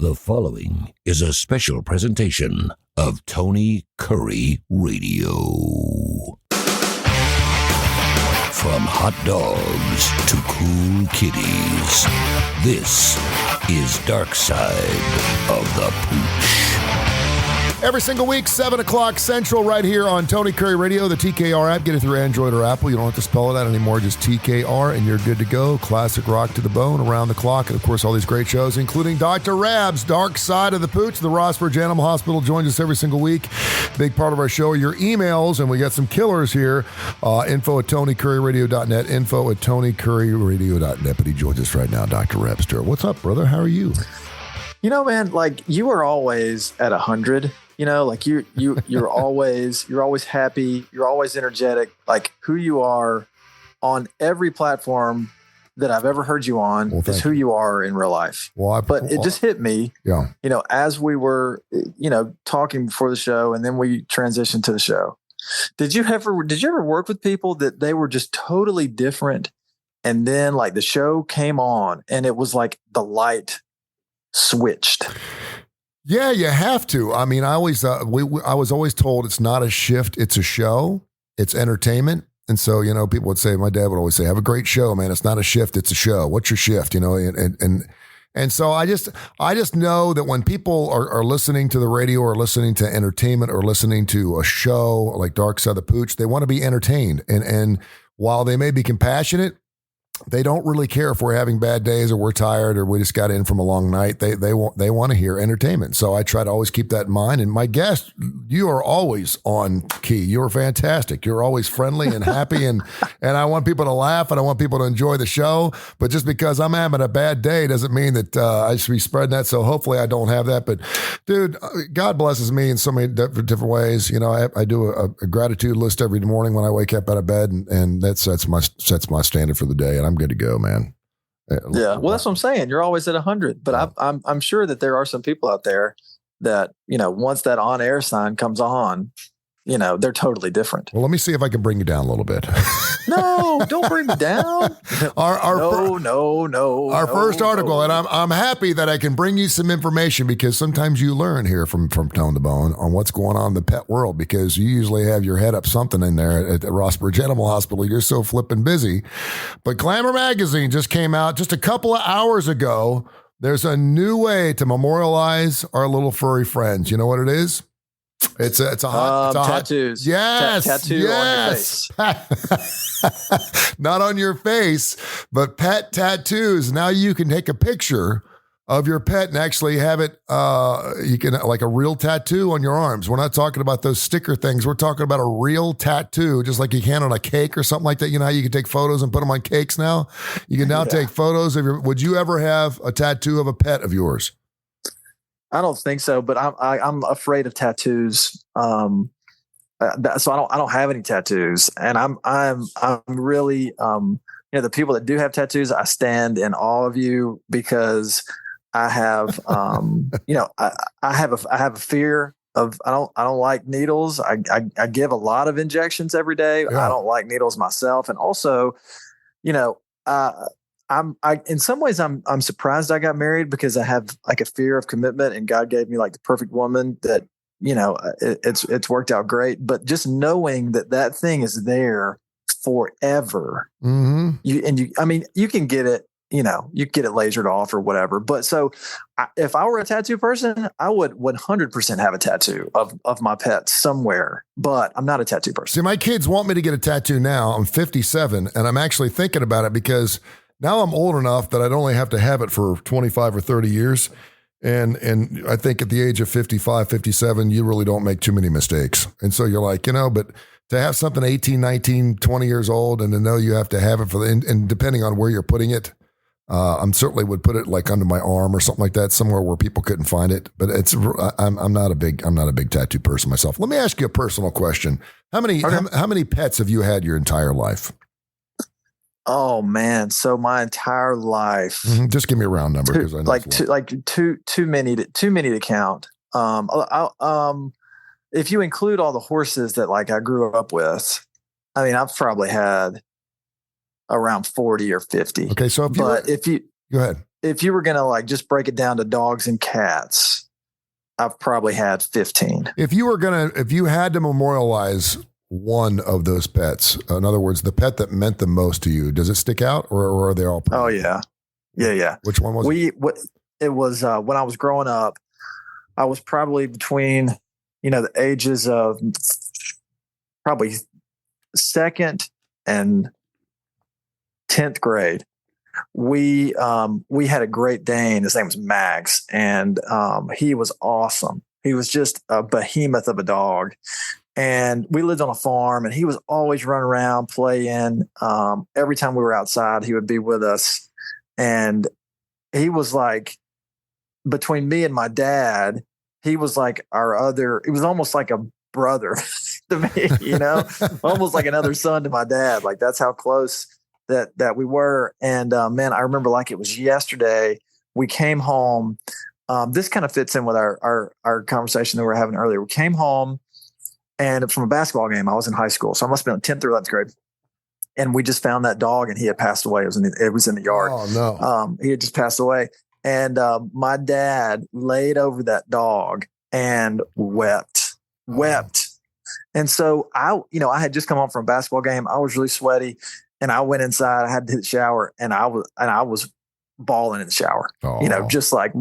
The following is a special presentation of Tony Curry Radio. From hot dogs to cool kitties, this is Darkside of the Pooch. Every single week, 7 o'clock Central, right here on Tony Curry Radio, the TKR app. Get it through Android or Apple. You don't have to spell it out anymore. Just TKR, and you're good to go. Classic rock to the bone, around the clock. And, of course, all these great shows, including Dr. Rab's Darkside of the Pooch. The Rossbridge Animal Hospital joins us every single week. Big part of our show are your emails, and we got some killers here. Info at TonyCurryRadio.net, info at TonyCurryRadio.net. But he joins us right now, Dr. Rab Stewart. What's up, brother? How are you? You know, man, like you are always at 100. You know, like you're always happy. You're always energetic. Like who you are on every platform that I've ever heard you on is who you are in real life. But it just hit me, you know, as we were, talking before the show, and then we transitioned to the show. Did you ever work with people that they were just totally different, and then like the show came on and it was like the light switched? Yeah, you have to. I mean, I was always told it's not a shift, it's a show, it's entertainment. And so, you know, people would say, my dad would always say, have a great show, man. It's not a shift, it's a show. What's your shift? You know, and so I just know that when people are listening to the radio or listening to entertainment or listening to a show like Darkside of the Pooch, they want to be entertained. And while they may be compassionate, they don't really care if we're having bad days or we're tired or we just got in from a long night. They want to hear entertainment. So I try to always keep that in mind. And my guest, you are always on key. You're fantastic. You're always friendly and happy. And I want people to laugh and I want people to enjoy the show. But just because I'm having a bad day doesn't mean that I should be spreading that. So hopefully I don't have that. But dude, God blesses me in so many different ways. You know, I do a gratitude list every morning when I wake up out of bed, and that sets my standard for the day. And I'm good to go, man. Yeah. Well, that's what I'm saying. You're always at 100, but I'm sure that there are some people out there that, you know, once that on air sign comes on, you know, they're totally different. Well, let me see if I can bring you down a little bit. No, don't bring me down. No. Our first article, and I'm happy that I can bring you some information, because sometimes you learn here from Tone to Bone on what's going on in the pet world, because you usually have your head up something in there at the Rossbridge Animal Hospital. You're so flipping busy. But Glamour Magazine just came out just a couple of hours ago. There's a new way to memorialize our little furry friends. You know what it is? It's a hot tattoos. Yes. Tattoo on your face. Not on your face, but pet tattoos. Now you can take a picture of your pet and actually have it, you can like a real tattoo on your arms. We're not talking about those sticker things. We're talking about a real tattoo, just like you can on a cake or something like that. You know how you can take photos and put them on cakes now? You can now take photos of would you ever have a tattoo of a pet of yours? I don't think so, but I'm afraid of tattoos. So I don't have any tattoos, and I'm really, the people that do have tattoos, I stand in awe of you, because I have, I have a fear of, I don't like needles. I give a lot of injections every day. Yeah. I don't like needles myself. And also, you know, in some ways I'm surprised I got married, because I have like a fear of commitment, and God gave me like the perfect woman that, you know, it's worked out great. But just knowing that thing is there forever, you can get it, you know, you get it lasered off or whatever. But so if I were a tattoo person, I would 100% have a tattoo of my pet somewhere, but I'm not a tattoo person. See, my kids want me to get a tattoo now. I'm 57 and I'm actually thinking about it, because now I'm old enough that I'd only have to have it for 25 or 30 years. And I think at the age of 55, 57, you really don't make too many mistakes. And so you're like, you know, but to have something 18, 19, 20 years old and to know you have to have it and depending on where you're putting it, I'm certainly would put it like under my arm or something like that, somewhere where people couldn't find it. But I'm not a big tattoo person myself. Let me ask you a personal question. How many pets have you had your entire life? Oh man! So my entire life. Mm-hmm. Just give me a round number, because I know too many to count. If you include all the horses that like I grew up with, I mean, I've probably had around 40 or 50. Okay, so if you go ahead. if you were gonna like just break it down to dogs and cats, I've probably had 15. If you had to memorialize one of those pets, in other words, the pet that meant the most to you, does it stick out, or are they all pretty? Oh yeah. Which one was it? It was when I was growing up. I was probably between the ages of probably 2nd and 10th grade. We had a Great Dane. His name was Max, and he was awesome. He was just a behemoth of a dog. And we lived on a farm, and he was always running around playing. Every time we were outside, he would be with us. And he was like, between me and my dad, he was like it was almost like a brother to me, almost like another son to my dad. Like that's how close that we were. And man, I remember like it was yesterday. We came home. This kind of fits in with our conversation that we were having earlier. We came home and from a basketball game. I was in high school, so I must have been in 10th or 11th grade. And we just found that dog, and he had passed away. It was in the yard. Oh no! He had just passed away. And my dad laid over that dog and wept. And so I had just come home from a basketball game. I was really sweaty, and I went inside. I had to hit the shower, and I was bawling in the shower. Just like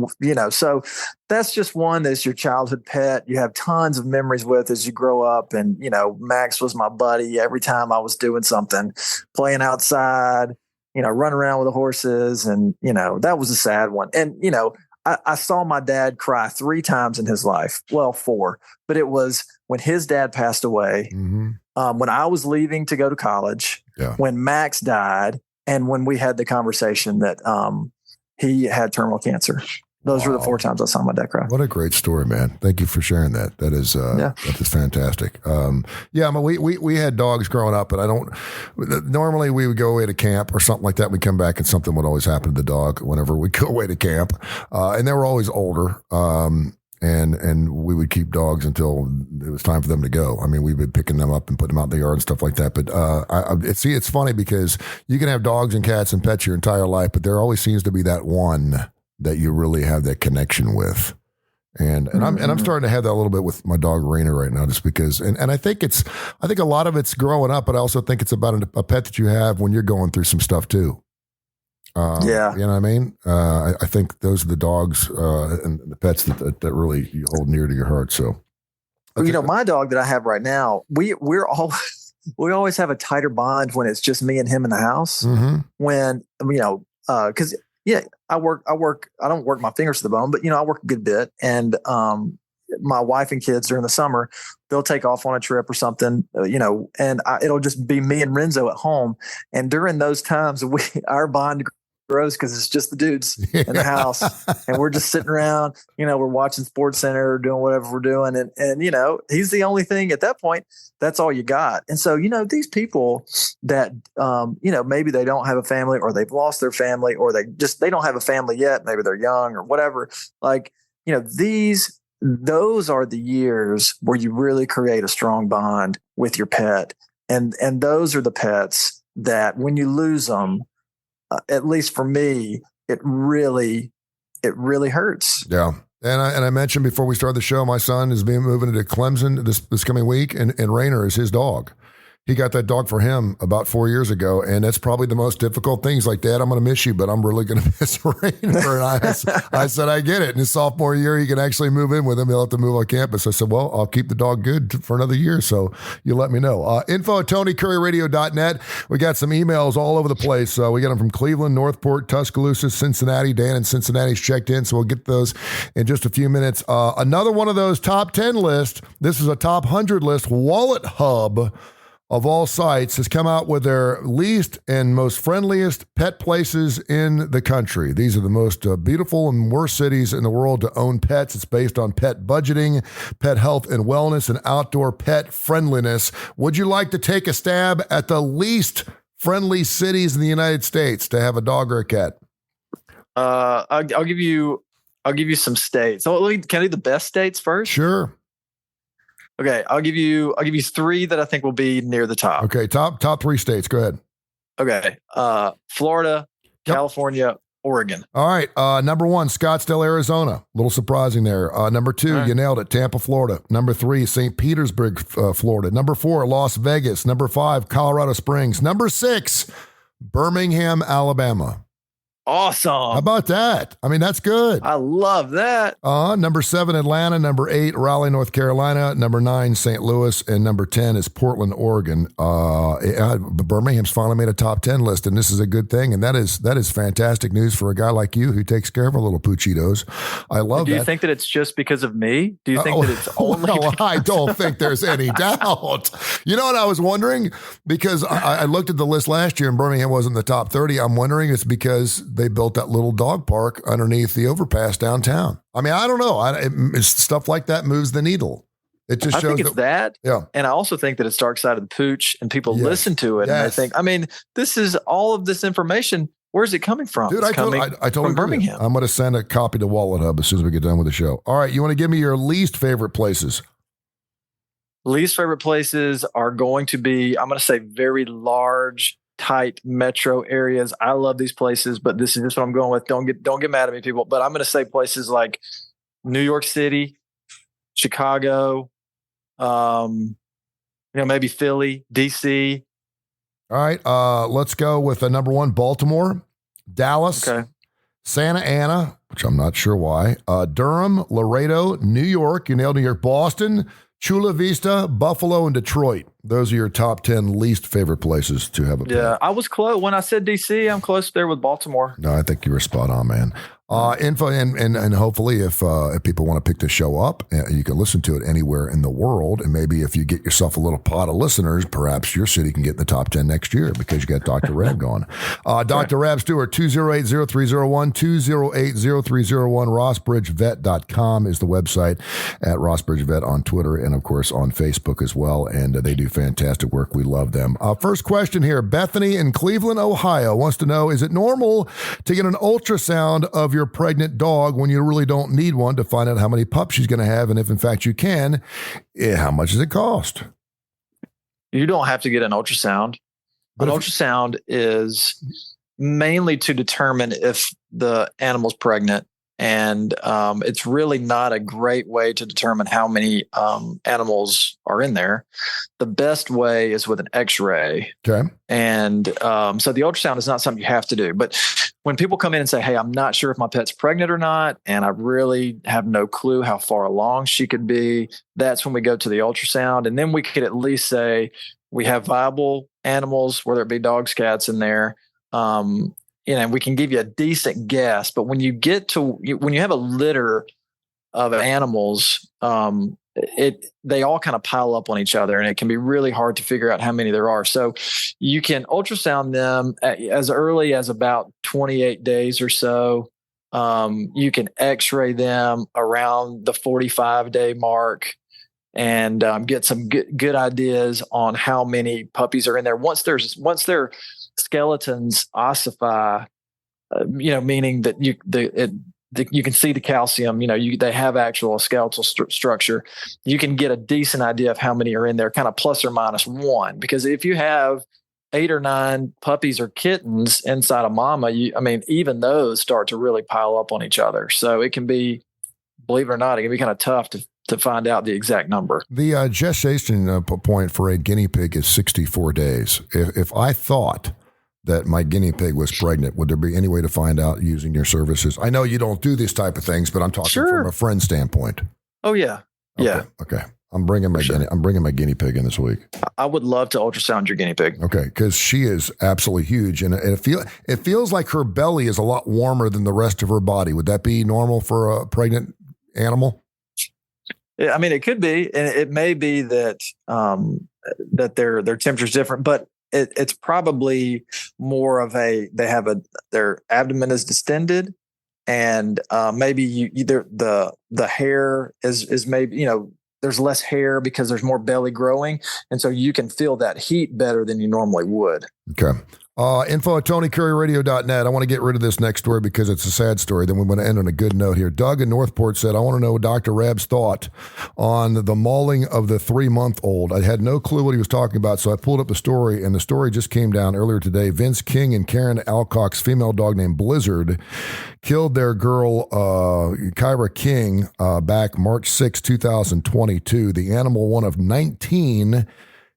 So that's just one that's your childhood pet. You have tons of memories with as you grow up. And Max was my buddy. Every time I was doing something, playing outside, running around with the horses, and that was a sad one. And I saw my dad cry 3 times in his life. Well, 4, but it was when his dad passed away, when I was leaving to go to college, when Max died, and when we had the conversation that he had terminal cancer. Those were the 4 times I saw my dad cry. What a great story, man. Thank you for sharing that. That is fantastic. We had dogs growing up, and normally we would go away to camp or something like that. We'd come back and something would always happen to the dog whenever we go away to camp. And they were always older. And we would keep dogs until it was time for them to go. I mean, we've been picking them up and putting them out in the yard and stuff like that. But it's funny because you can have dogs and cats and pets your entire life, but there always seems to be that one that you really have that connection with. And I'm starting to have that a little bit with my dog Raina right now, just because. And I think a lot of it's growing up, but I also think it's about a pet that you have when you're going through some stuff too. You know what I mean? I think those are the dogs and the pets that really you hold near to your heart. So, my dog that I have right now, we always have a tighter bond when it's just me and him in the house. When because I work. I don't work my fingers to the bone, but I work a good bit. And my wife and kids during the summer, they'll take off on a trip or something, and it'll just be me and Renzo at home. And during those times, our bond gross because it's just the dudes in the house and we're just sitting around, we're watching Sports Center, doing whatever we're doing. And he's the only thing at that point. That's all you got. And so, these people that, maybe they don't have a family or they've lost their family or they don't have a family yet. Maybe they're young or whatever. Like, those are the years where you really create a strong bond with your pet. And those are the pets that when you lose them, at least for me, it really hurts. Yeah. And I mentioned before we started the show, my son is moving to Clemson this coming week, and Rainer is his dog. He got that dog for him about 4 years ago, and that's probably the most difficult thing. He's like, Dad, I'm going to miss you, but I'm really going to miss Rainer. And I said, I get it. In his sophomore year, he can actually move in with him. He'll have to move on campus. I said, well, I'll keep the dog good for another year, so you let me know. info@TonyCurryRadio.net. We got some emails all over the place. We got them from Cleveland, Northport, Tuscaloosa, Cincinnati. Dan in Cincinnati's checked in, so we'll get those in just a few minutes. Another one of those top 10 lists. This is a top 100 list. Wallet Hub, of all sites, has come out with their least and most friendliest pet places in the country. These are the most beautiful and worst cities in the world to own pets. It's based on pet budgeting, pet health and wellness, and outdoor pet friendliness. Would you like to take a stab at the least friendly cities in the United States to have a dog or a cat? I'll give you some states. So can I do the best states first? Sure. Okay, I'll give you 3 that I think will be near the top. Okay, top 3 states. Go ahead. Okay, Florida, Yep. California, Oregon. All right. Number 1, Scottsdale, Arizona. A little surprising there. Number 2, All right. you nailed it, Tampa, Florida. Number 3, St. Petersburg, Florida. Number 4, Las Vegas. Number 5, Colorado Springs. Number 6, Birmingham, Alabama. Awesome. How about that? I mean, that's good. I love that. Number 7, Atlanta. Number 8, Raleigh, North Carolina. Number 9, St. Louis. And number 10 is Portland, Oregon. Birmingham's finally made a top 10 list, and this is a good thing. And that is fantastic news for a guy like you who takes care of our little Poochitos. I love that. Do you think that it's just because of me? Do you think that it's only well, I don't think there's any doubt. You know what I was wondering? Because I looked at the list last year and Birmingham wasn't in the top 30. I'm wondering it's because they built that little dog park underneath the overpass downtown. I mean, I don't know. It's stuff like that moves the needle. It just shows. I think it's that. Yeah. And I also think that it's Darkside of the Pooch, and people Yes. listen to it. Yes. And I think, I mean, this is all of this information. Where's it coming from? Dude, It's I totally coming agree. from Birmingham. I'm going to send a copy to Wallet Hub as soon as we get done with the show. All right. You want to give me your least favorite places? Least favorite places are going to be, I'm going to say, very large, tight metro areas. I love these places, but this is just what I'm going with. Don't get mad at me, people. But I'm going to say places like New York City, Chicago, maybe Philly, DC. All right. Let's go with number 1, Baltimore, Dallas, Okay. Santa Ana, which I'm not sure why, Durham, Laredo, New York. You nailed New York, Boston, Chula Vista, Buffalo, and Detroit. Those are your top 10 least favorite places to have a pet. Yeah, I was close. When I said DC, I'm close there with Baltimore. No, I think you were spot on, man. Info and hopefully if people want to pick this show up, you can listen to it anywhere in the world. And maybe if you get yourself a little pot of listeners, perhaps your city can get in the top 10 next year because you got Dr. Rab going. Dr. Rab Stewart, 208-0301, 208-0301. RossBridgeVet.com is the website, at RossBridgeVet on Twitter and, of course, on Facebook as well. And they do fantastic work. We love them. First question here. Bethany in Cleveland, Ohio wants to know, is it normal to get an ultrasound of your pregnant dog when you really don't need one to find out how many pups she's going to have? And if in fact you can, how much does it cost? You don't have to get an ultrasound. But An if- ultrasound is mainly to determine if the animal's pregnant. And it's really not a great way to determine how many animals are in there. The best way is with an X-ray. Okay. And so the ultrasound is not something you have to do. But when people come in and say, hey, I'm not sure if my pet's pregnant or not, and I really have no clue how far along she could be, that's when we go to the ultrasound. And then we could at least say we have viable animals, whether it be dogs, cats in there. We can give you a decent guess. But when you get to, when you have a litter of animals, they all kind of pile up on each other, and it can be really hard to figure out how many there are. So you can ultrasound them as early as about 28 days or so. You can X-ray them around the 45-day mark and get some good ideas on how many puppies are in there. Once their skeletons ossify, meaning that you can see the calcium, they have actual skeletal structure. You can get a decent idea of how many are in there, kind of plus or minus one. Because if you have 8 or 9 puppies or kittens inside a mama, even those start to really pile up on each other. So it can be, believe it or not, it can be kind of tough to find out the exact number. The gestation point for a guinea pig is 64 days. If I thought that my guinea pig was pregnant, would there be any way to find out using your services? I know you don't do these type of things, but I'm talking from a friend standpoint. Oh yeah. Okay. Yeah. Okay. I'm bringing my guinea pig in this week. I would love to ultrasound your guinea pig. Okay, because she is absolutely huge, and it feels like her belly is a lot warmer than the rest of her body. Would that be normal for a pregnant animal? I mean, it could be, and it may be that that their temperature is different, but it's probably more of their abdomen is distended, and maybe the hair is maybe there's less hair because there's more belly growing, and so you can feel that heat better than you normally would. Okay. Info at TonyCurryRadio.net. I want to get rid of this next story because it's a sad story. Then we want to end on a good note here. Doug in Northport said, I want to know Dr. Rab's thought on the mauling of the 3-month-old. I had no clue what he was talking about, so I pulled up the story, and the story just came down earlier today. Vince King and Karen Alcock's female dog named Blizzard killed their girl, Kyra King, back March 6, 2022. The animal, one of 19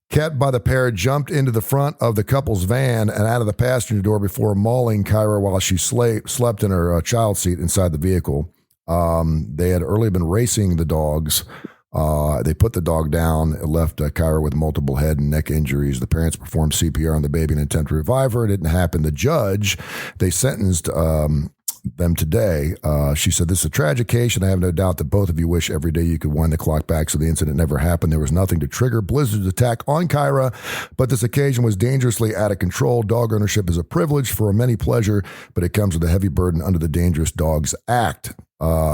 kept by the pair, jumped into the front of the couple's van and out of the passenger door before mauling Kyra while she slept in her child seat inside the vehicle. They had earlier been racing the dogs. They put the dog down. It left Kyra with multiple head and neck injuries. The parents performed CPR on the baby in an attempt to revive her. It didn't happen. The judge, they sentenced them today. She said, this is a tragic case, and I have no doubt that both of you wish every day you could wind the clock back so the incident never happened. There was nothing to trigger Blizzard's attack on Kyra, but this occasion was dangerously out of control. Dog ownership is a privilege for many pleasure, but it comes with a heavy burden under the Dangerous Dogs Act.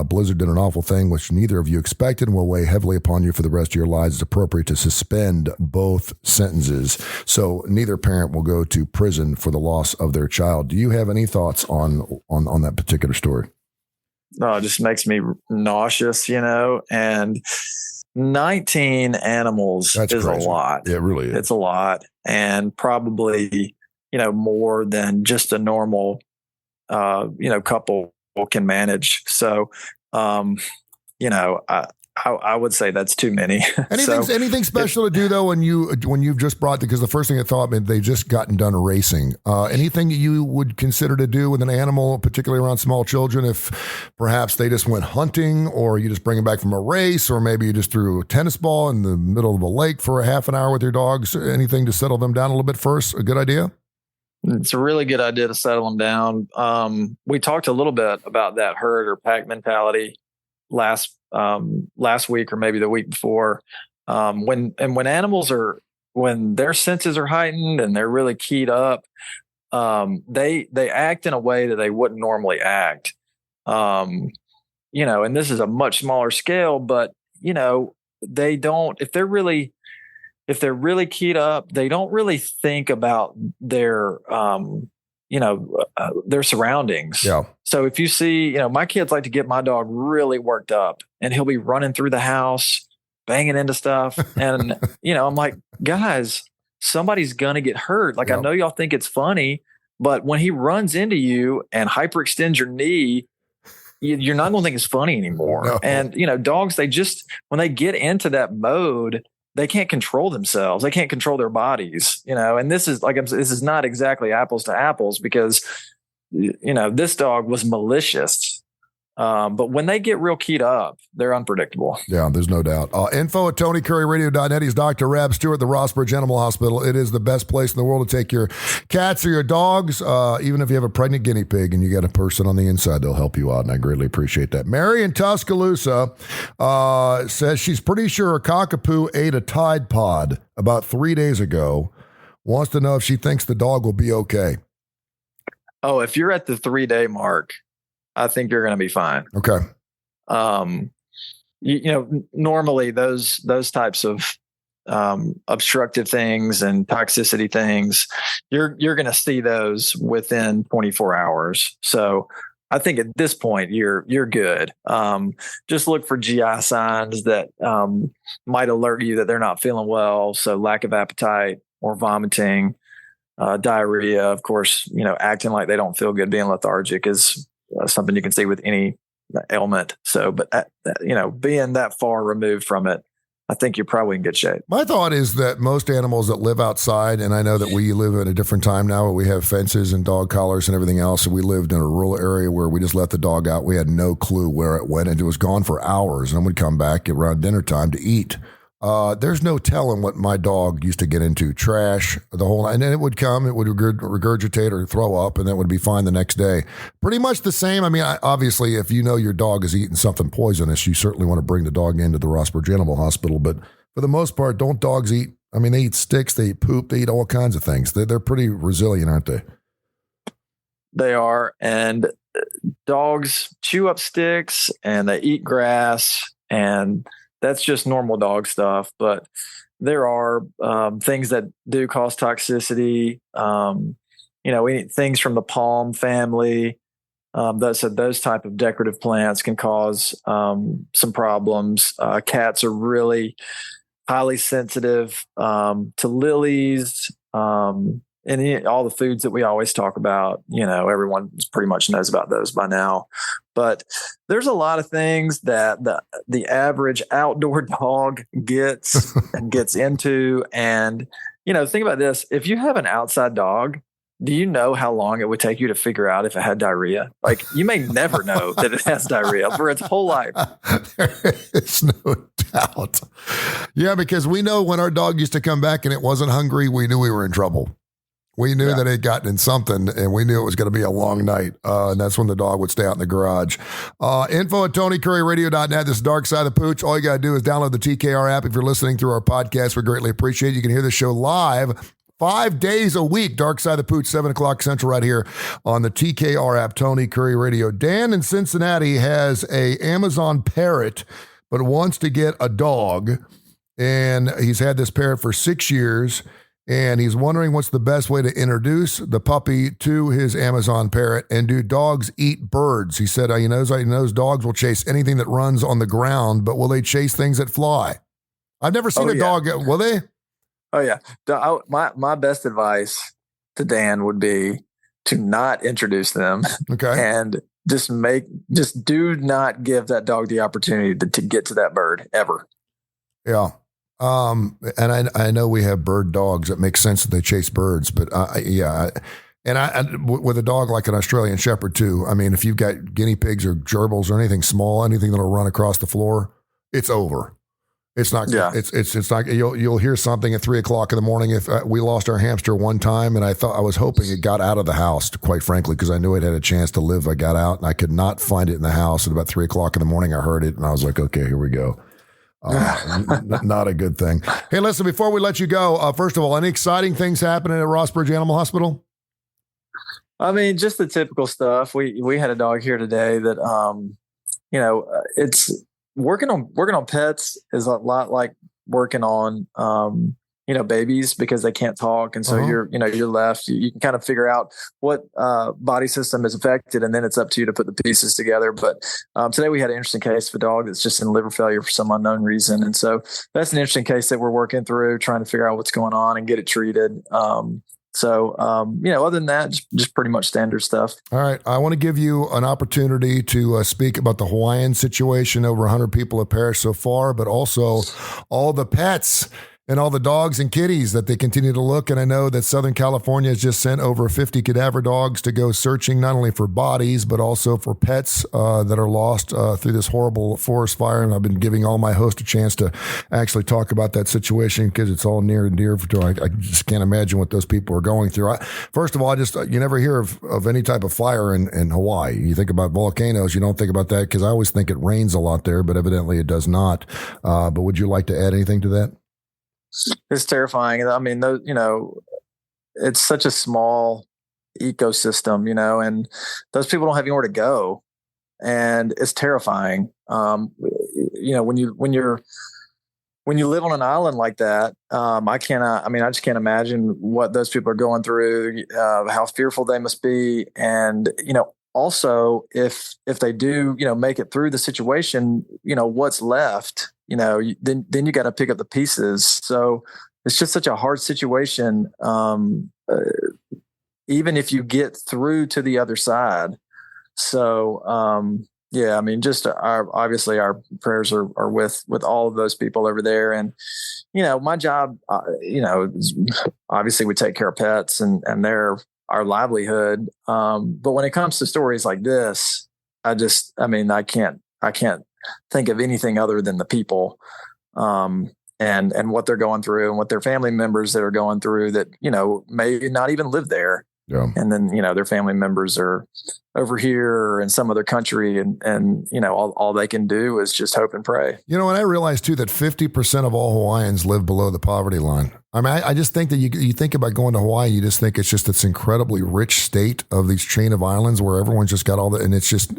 Blizzard did an awful thing which neither of you expected and will weigh heavily upon you for the rest of your lives. It's appropriate to suspend both sentences. So neither parent will go to prison for the loss of their child. Do you have any thoughts on that particular story? No, it just makes me nauseous, and 19 animals That's is crazy. a lot. It really is. It's a lot, and probably, more than just a normal, couple can manage. So, I would say that's too many. Anything special to do though when you've just brought, because the first thing I thought, man, they just gotten done racing. Anything that you would consider to do with an animal, particularly around small children, if perhaps they just went hunting, or you just bring them back from a race, or maybe you just threw a tennis ball in the middle of a lake for a half an hour with your dogs? Anything to settle them down a little bit first? A good idea? It's a really good idea to settle them down. We talked a little bit about that herd or pack mentality last week, or maybe the week before. When their senses are heightened and they're really keyed up, they act in a way that they wouldn't normally act. And this is a much smaller scale, but they don't, if they're really keyed up, they don't really think about their surroundings. Yeah. So if you see, my kids like to get my dog really worked up, and he'll be running through the house, banging into stuff. And, I'm like, guys, somebody's going to get hurt. Like, I know y'all think it's funny, but when he runs into you and hyperextends your knee, you're not going to think it's funny anymore. No. And, dogs, when they get into that mode, they can't control themselves. They can't control their bodies, and this is not exactly apples to apples, because, this dog was malicious. But when they get real keyed up, they're unpredictable. Yeah, there's no doubt. Info at TonyCurryRadio.net. He's Dr. Rab Stewart, the Rossbridge Animal Hospital. It is the best place in the world to take your cats or your dogs. Even if you have a pregnant guinea pig and you got a person on the inside, they'll help you out, and I greatly appreciate that. Mary in Tuscaloosa says she's pretty sure her Cockapoo ate a Tide Pod about 3 days ago. Wants to know if she thinks the dog will be okay. Oh, if you're at the 3-day mark, I think you're going to be fine. Okay. Normally those types of obstructive things and toxicity things, you're going to see those within 24 hours. So I think at this point you're good. Just look for GI signs that might alert you that they're not feeling well. So lack of appetite or vomiting, diarrhea, of course, acting like they don't feel good, being lethargic is something you can see with any ailment. So, but being that far removed from it, I think you're probably in good shape. My thought is that most animals that live outside, and I know that we live in a different time now where we have fences and dog collars and everything else. And we lived in a rural area where we just let the dog out. We had no clue where it went, and it was gone for hours. And then we'd come back around dinner time to eat. There's no telling what my dog used to get into. Trash, the whole, and then it would come, it would regurgitate or throw up, and that would be fine the next day. Pretty much the same. I mean, obviously, if you know your dog is eating something poisonous, you certainly want to bring the dog into the Rossbridge Animal Hospital. But for the most part, don't dogs eat? I mean, they eat sticks, they eat poop, they eat all kinds of things. They're pretty resilient, aren't they? They are, and dogs chew up sticks and they eat grass, and that's just normal dog stuff. But there are things that do cause toxicity. we need things from the palm family. Those type of decorative plants can cause some problems. Cats are really highly sensitive to lilies, and all the foods that we always talk about. Everyone pretty much knows about those by now. But there's a lot of things that the average outdoor dog gets and gets into. And, think about this. If you have an outside dog, do you know how long it would take you to figure out if it had diarrhea? Like, you may never know that it has diarrhea for its whole life. There is no doubt. Yeah, because we know when our dog used to come back and it wasn't hungry, we knew we were in trouble. We knew that it had gotten in something, and we knew it was going to be a long night. And that's when the dog would stay out in the garage. Info at TonyCurryRadio.net. This is Darkside of Pooch. All you got to do is download the TKR app. If you're listening through our podcast, we greatly appreciate it. You can hear the show live 5 days a week. Darkside of Pooch, 7 o'clock Central, right here on the TKR app, Tony Curry Radio. Dan in Cincinnati has a Amazon parrot, but wants to get a dog. And he's had this parrot for 6 years. And he's wondering what's the best way to introduce the puppy to his Amazon parrot. And do dogs eat birds? He said he knows dogs will chase anything that runs on the ground, but will they chase things that fly? I've never seen a dog. Will they? Oh, yeah. My best advice to Dan would be to not introduce them. Okay. And just do not give that dog the opportunity to get to that bird ever. Yeah. And I know we have bird dogs. It makes sense that they chase birds, but with a dog like an Australian Shepherd too. I mean, if you've got guinea pigs or gerbils or anything small, anything that'll run across the floor, it's over. It's not. Yeah. It's not. You'll hear something at 3 o'clock in the morning. If we lost our hamster one time, and I was hoping it got out of the house, quite frankly, because I knew it had a chance to live. I got out and I could not find it in the house. At about 3 o'clock in the morning, I heard it, and I was like, okay, here we go. Not a good thing. Hey, listen, before we let you go, first of all, any exciting things happening at Rossbridge Animal Hospital? I mean, just the typical stuff. We had a dog here today that, it's working on pets is a lot like working on, babies, because they can't talk. And so you're left, you can kind of figure out what body system is affected, and then it's up to you to put the pieces together. But today we had an interesting case of a dog that's just in liver failure for some unknown reason. And so that's an interesting case that we're working through, trying to figure out what's going on and get it treated. Other than that, just pretty much standard stuff. All right. I want to give you an opportunity to speak about the Hawaiian situation. Over 100 people have perished so far, but also all the pets and all the dogs and kitties that they continue to look. And I know that Southern California has just sent over 50 cadaver dogs to go searching not only for bodies, but also for pets that are lost through this horrible forest fire. And I've been giving all my hosts a chance to actually talk about that situation because it's all near and dear to. I just can't imagine what those people are going through. First of all, you never hear of any type of fire in Hawaii. You think about volcanoes, you don't think about that because I always think it rains a lot there, but evidently it does not. But would you like to add anything to that? It's terrifying. I mean, it's such a small ecosystem, and those people don't have anywhere to go, and it's terrifying. When you live on an island like that, I just can't imagine what those people are going through, how fearful they must be. And, also if they do, make it through the situation, what's left, then you got to pick up the pieces. So it's just such a hard situation. Even if you get through to the other side. So, obviously our prayers are with all of those people over there. And, my job, obviously we take care of pets and they're our livelihood. But when it comes to stories like this, I can't think of anything other than the people, and what they're going through and what their family members that are going through that, may not even live there. Yeah. And then, their family members are over here or in some other country and all they can do is just hope and pray. And I realized too that 50% of all Hawaiians live below the poverty line. I mean, I just think that you think about going to Hawaii, you just think it's just this incredibly rich state of these chain of islands where everyone's just got all the, and it's just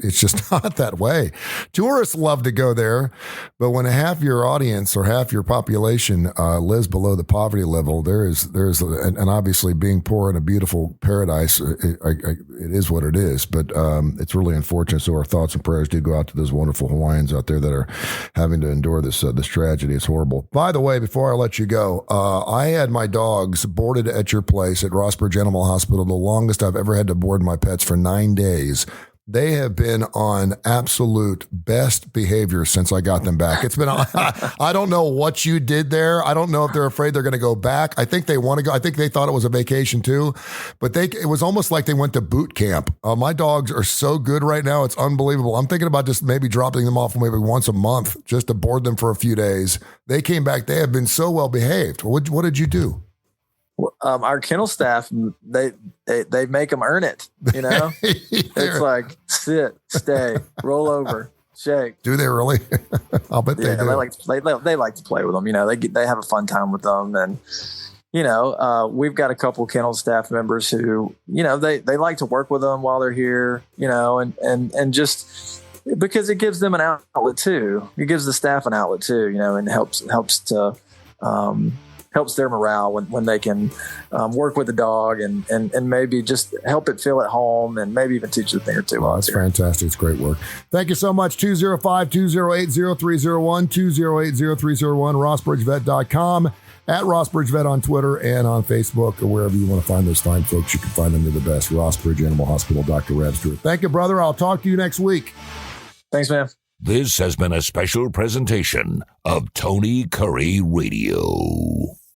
not that way. Tourists love to go there, but when half your audience or half your population lives below the poverty level, and obviously being poor in a beautiful paradise, it is what it is. But it's really unfortunate. So our thoughts and prayers do go out to those wonderful Hawaiians out there that are having to endure this tragedy. It's horrible. By the way, before I let you go, I had my dogs boarded at your place at Rossbridge Animal Hospital, the longest I've ever had to board my pets, for 9 days. They have been on absolute best behavior since I got them back. It's been, I don't know what you did there. I don't know if they're afraid they're going to go back. I think they want to go. I think they thought it was a vacation too, but it was almost like they went to boot camp. My dogs are so good right now. It's unbelievable. I'm thinking about just maybe dropping them off maybe once a month just to board them for a few days. They came back. They have been so well behaved. What did you do? Our kennel staff, they make them earn it. You know, it's like sit, stay, roll over, shake. Do they really? I'll bet they do. They like to play with them. You know, they have a fun time with them, and you know, we've got a couple kennel staff members who, you know, they like to work with them while they're here. You know, and just because it gives them an outlet too. It gives the staff an outlet too. You know, and helps their morale when they can work with the dog and maybe just help it feel at home and maybe even teach it a thing or two. Well, that's fantastic. It's great work. Thank you so much. 205-208-0301, 208-0301, rossbridgevet.com, at rossbridgevet on Twitter and on Facebook or wherever you want to find those fine folks. You can find them. They're the best. Rossbridge Animal Hospital, Dr. Reb Stewart. Thank you, brother. I'll talk to you next week. Thanks, man. This has been a special presentation of Tony Curry Radio.